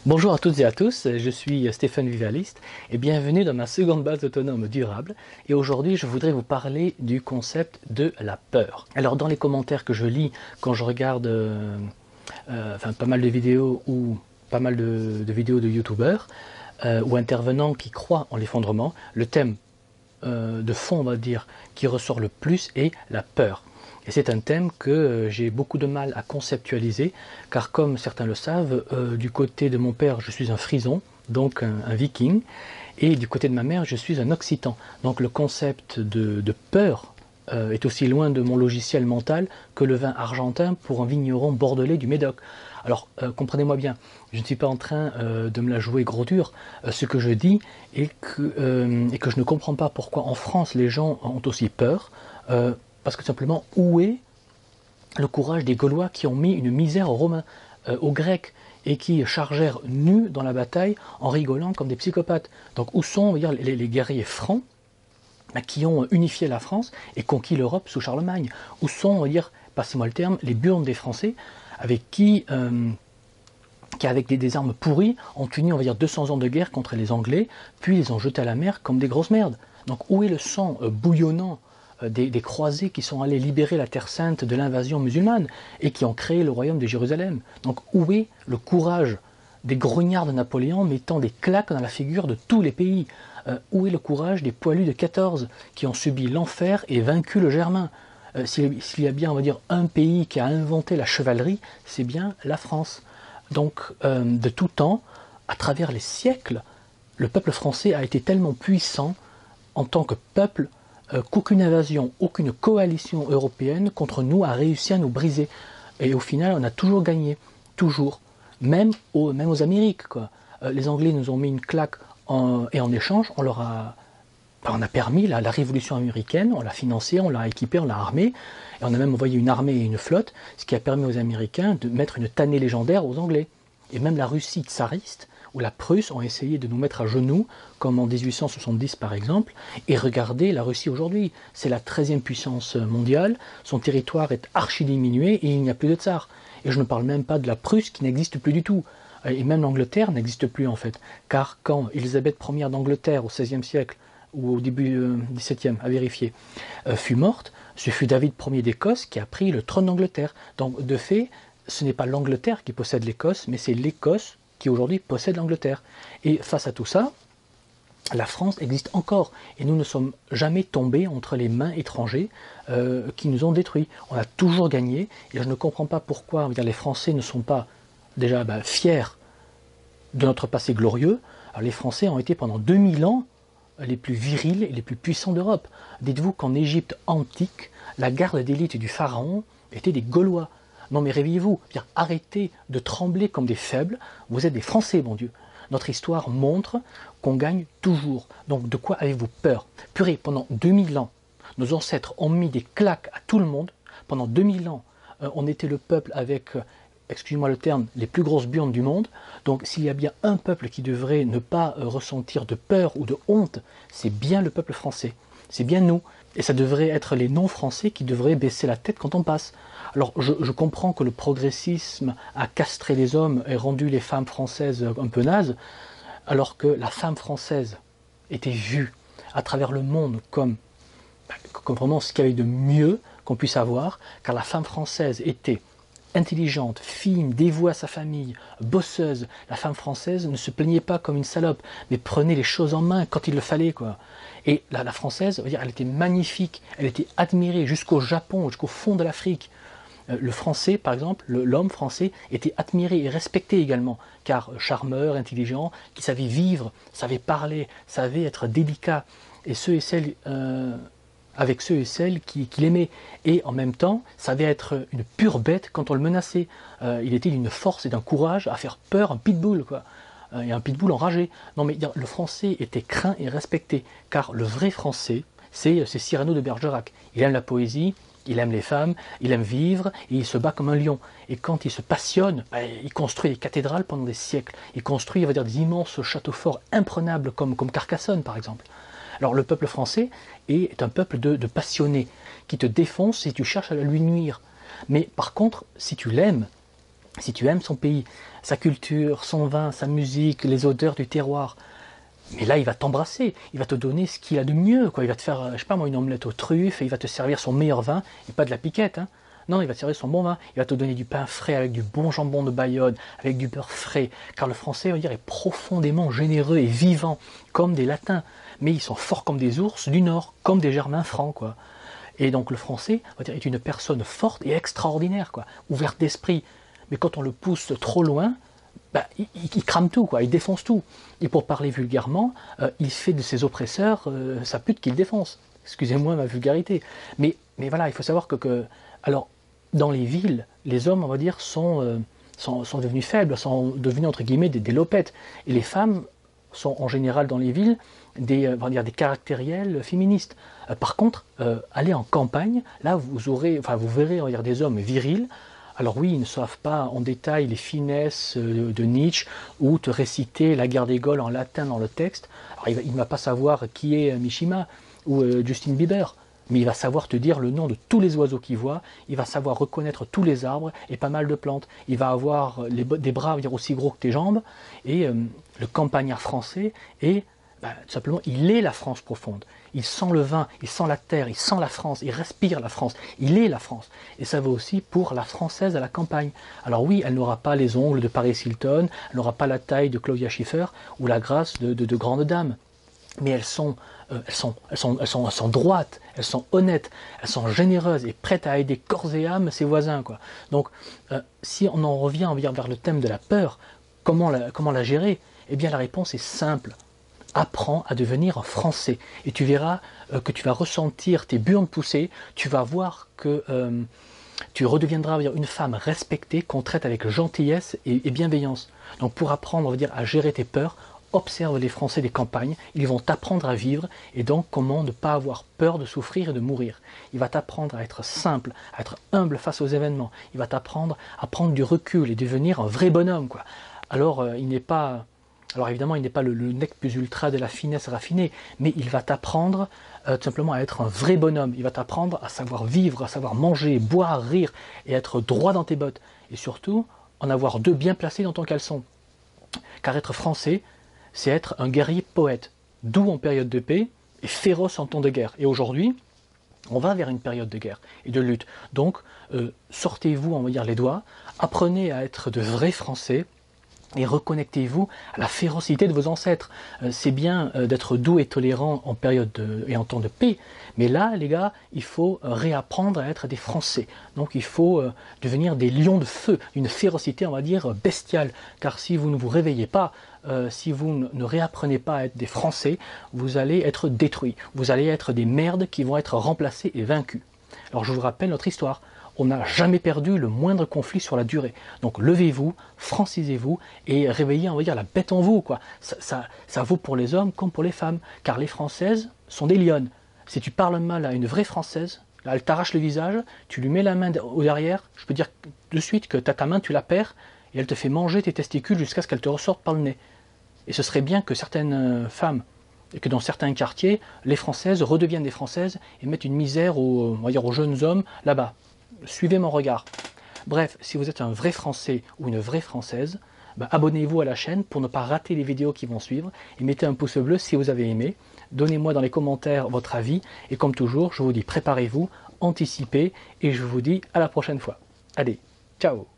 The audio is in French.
Bonjour à toutes et à tous, je suis Stéphane Vivaliste et bienvenue dans ma seconde base autonome durable. Et aujourd'hui, je voudrais vous parler du concept de la peur. Alors, dans les commentaires que je lis quand je regarde pas mal de vidéos ou pas mal de vidéos de youtubeurs ou intervenants qui croient en l'effondrement, le thème de fond, on va dire, qui ressort le plus est la peur. Et c'est un thème que j'ai beaucoup de mal à conceptualiser, car comme certains le savent, du côté de mon père, je suis un frison, donc un viking, et du côté de ma mère, je suis un occitan. Donc le concept de peur est aussi loin de mon logiciel mental que le vin argentin pour un vigneron bordelais du Médoc. Alors comprenez-moi bien, je ne suis pas en train de me la jouer gros dur. Ce que je dis est que je ne comprends pas pourquoi en France les gens ont aussi peur. Parce que simplement, où est le courage des Gaulois qui ont mis une misère aux Romains, aux Grecs, et qui chargèrent nus dans la bataille en rigolant comme des psychopathes? Donc où sont, on va dire, les guerriers francs qui ont unifié la France et conquis l'Europe sous Charlemagne? Où sont, on va dire, passez-moi le terme, les burnes des Français avec qui avec des armes pourries, ont tenu, on va dire, 200 ans de guerre contre les Anglais, puis les ont jetés à la mer comme des grosses merdes. Donc où est le sang bouillonnant des croisés qui sont allés libérer la Terre Sainte de l'invasion musulmane et qui ont créé le royaume de Jérusalem? Donc où est le courage des grognards de Napoléon mettant des claques dans la figure de tous les pays? Où est le courage des poilus de 14 qui ont subi l'enfer et vaincu le Germain? S'il y a bien, on va dire, un pays qui a inventé la chevalerie, c'est bien la France. Donc, de tout temps, à travers les siècles, le peuple français a été tellement puissant en tant que peuple qu'aucune invasion, aucune coalition européenne contre nous a réussi à nous briser. Et au final, on a toujours gagné, toujours, même aux Amériques, quoi. Les Anglais nous ont mis une claque et en échange, on a permis la révolution américaine, on l'a financée, on l'a équipée, on l'a armée, et on a même envoyé une armée et une flotte, ce qui a permis aux Américains de mettre une tannée légendaire aux Anglais. Et même la Russie tsariste ou la Prusse ont essayé de nous mettre à genoux, comme en 1870 par exemple, et regardez la Russie aujourd'hui, c'est la 13e puissance mondiale, son territoire est archi diminué et il n'y a plus de tsar. Et je ne parle même pas de la Prusse qui n'existe plus du tout. Et même l'Angleterre n'existe plus en fait, car quand Élisabeth Ier d'Angleterre au XVIe siècle, ou au début XVIIe, à vérifier, fut morte, ce fut David Ier d'Écosse qui a pris le trône d'Angleterre. Donc de fait, ce n'est pas l'Angleterre qui possède l'Écosse, mais c'est l'Écosse qui aujourd'hui possède l'Angleterre. Et face à tout ça, la France existe encore, et nous ne sommes jamais tombés entre les mains étrangers qui nous ont détruits. On a toujours gagné, et je ne comprends pas pourquoi les Français ne sont pas déjà fiers de notre passé glorieux. Alors, les Français ont été pendant 2000 ans les plus virils et les plus puissants d'Europe. Dites-vous qu'en Égypte antique, la garde d'élite du pharaon était des Gaulois. Non mais réveillez-vous, arrêtez de trembler comme des faibles, vous êtes des Français, bon Dieu. Notre histoire montre qu'on gagne toujours. Donc de quoi avez-vous peur? Purée, pendant 2000 ans, nos ancêtres ont mis des claques à tout le monde. Pendant 2000 ans, on était le peuple avec, excusez-moi le terme, les plus grosses burnes du monde. Donc s'il y a bien un peuple qui devrait ne pas ressentir de peur ou de honte, c'est bien le peuple français. C'est bien nous. Et ça devrait être les non-français qui devraient baisser la tête quand on passe. Alors je comprends que le progressisme a castré les hommes et rendu les femmes françaises un peu nazes, alors que la femme française était vue à travers le monde comme vraiment ce qu'il y avait de mieux qu'on puisse avoir, car la femme française était intelligente, fine, dévouée à sa famille, bosseuse. La femme française ne se plaignait pas comme une salope, mais prenait les choses en main quand il le fallait, quoi. Et la française, elle était magnifique, elle était admirée jusqu'au Japon, jusqu'au fond de l'Afrique. Le français, par exemple, l'homme français était admiré et respecté également, car charmeur, intelligent, qui savait vivre, savait parler, savait être délicat, et ceux et celles avec ceux et celles qui l'aimaient. Et en même temps, savait être une pure bête quand on le menaçait. Il était d'une force et d'un courage à faire peur, un pitbull, quoi. Et un pitbull enragé. Non mais le français était craint et respecté, car le vrai français, c'est Cyrano de Bergerac. Il aime la poésie, il aime les femmes, il aime vivre, et il se bat comme un lion. Et quand il se passionne, il construit des cathédrales pendant des siècles. Il construit, on va dire, des immenses châteaux forts imprenables comme Carcassonne, par exemple. Alors le peuple français est un peuple de passionnés, qui te défonce si tu cherches à lui nuire. Mais par contre, si tu l'aimes, si tu aimes son pays, sa culture, son vin, sa musique, les odeurs du terroir, mais là il va t'embrasser, il va te donner ce qu'il a de mieux, quoi. Il va te faire, je sais pas moi, une omelette aux truffes, et il va te servir son meilleur vin, et pas de la piquette, hein. Non, il va te servir son bon vin, il va te donner du pain frais avec du bon jambon de Bayonne, avec du beurre frais, car le français, on va dire, est profondément généreux et vivant, comme des latins, mais ils sont forts comme des ours du Nord, comme des Germains francs, quoi. Et donc le français, on va dire, est une personne forte et extraordinaire, quoi, ouverte d'esprit. Mais quand on le pousse trop loin, bah, il crame tout, quoi, il défonce tout. Et pour parler vulgairement, il fait de ses oppresseurs sa pute qu'il défonce. Excusez-moi ma vulgarité. Mais voilà, il faut savoir alors, dans les villes, les hommes, on va dire, sont devenus faibles, sont devenus, entre guillemets, des lopettes. Et les femmes sont, en général, dans les villes, on va dire, des caractériels féministes. Par contre, allez en campagne, là, vous verrez, on va dire, des hommes virils. Alors oui, ils ne savent pas en détail les finesses de Nietzsche ou te réciter la guerre des Gaules en latin dans le texte. Alors il ne va pas savoir qui est Mishima ou Justin Bieber, mais il va savoir te dire le nom de tous les oiseaux qu'il voit, il va savoir reconnaître tous les arbres et pas mal de plantes. Il va avoir des bras aussi gros que tes jambes, et le campagnard français est, tout simplement, il est la France profonde. Il sent le vin, il sent la terre, il sent la France, il respire la France, il est la France. Et ça vaut aussi pour la Française à la campagne. Alors oui, elle n'aura pas les ongles de Paris Hilton, elle n'aura pas la taille de Claudia Schiffer ou la grâce de grandes dames. Mais elles sont droites, elles sont honnêtes, elles sont généreuses et prêtes à aider corps et âme ses voisins, quoi. Donc, si on en revient vers le thème de la peur, comment la gérer? Eh bien, la réponse est simple. Apprends à devenir un Français et tu verras que tu vas ressentir tes burnes pousser, tu vas voir que tu redeviendras, on va dire, une femme respectée qu'on traite avec gentillesse et bienveillance. Donc pour apprendre, on va dire, à gérer tes peurs, observe les Français des campagnes, ils vont t'apprendre à vivre et donc comment ne pas avoir peur de souffrir et de mourir. Il va t'apprendre à être simple, à être humble face aux événements, il va t'apprendre à prendre du recul et devenir un vrai bonhomme, quoi. Alors Alors évidemment, il n'est pas le nec plus ultra de la finesse raffinée, mais il va t'apprendre tout simplement à être un vrai bonhomme. Il va t'apprendre à savoir vivre, à savoir manger, boire, rire, et être droit dans tes bottes. Et surtout, en avoir deux bien placés dans ton caleçon. Car être français, c'est être un guerrier poète, doux en période de paix et féroce en temps de guerre. Et aujourd'hui, on va vers une période de guerre et de lutte. Donc, sortez-vous, on va dire, les doigts, apprenez à être de vrais Français, et reconnectez-vous à la férocité de vos ancêtres. C'est bien d'être doux et tolérant en période et en temps de paix, mais là, les gars, il faut réapprendre à être des Français. Donc il faut devenir des lions de feu, une férocité, on va dire, bestiale. Car si vous ne vous réveillez pas, si vous ne réapprenez pas à être des Français, vous allez être détruits. Vous allez être des merdes qui vont être remplacées et vaincues. Alors je vous rappelle notre histoire. On n'a jamais perdu le moindre conflit sur la durée. Donc levez-vous, francisez-vous et réveillez, on va dire, la bête en vous, quoi. Ça vaut pour les hommes comme pour les femmes, car les Françaises sont des lionnes. Si tu parles mal à une vraie Française, là, elle t'arrache le visage, tu lui mets la main au derrière, je peux dire de suite que ta main, tu la perds, et elle te fait manger tes testicules jusqu'à ce qu'elle te ressorte par le nez. Et ce serait bien que certaines femmes, et que dans certains quartiers, les Françaises redeviennent des Françaises et mettent une misère on va dire, aux jeunes hommes là-bas. Suivez mon regard. Bref, si vous êtes un vrai Français ou une vraie Française, abonnez-vous à la chaîne pour ne pas rater les vidéos qui vont suivre et mettez un pouce bleu si vous avez aimé. Donnez-moi dans les commentaires votre avis et comme toujours, je vous dis préparez-vous, anticipez et je vous dis à la prochaine fois. Allez, ciao!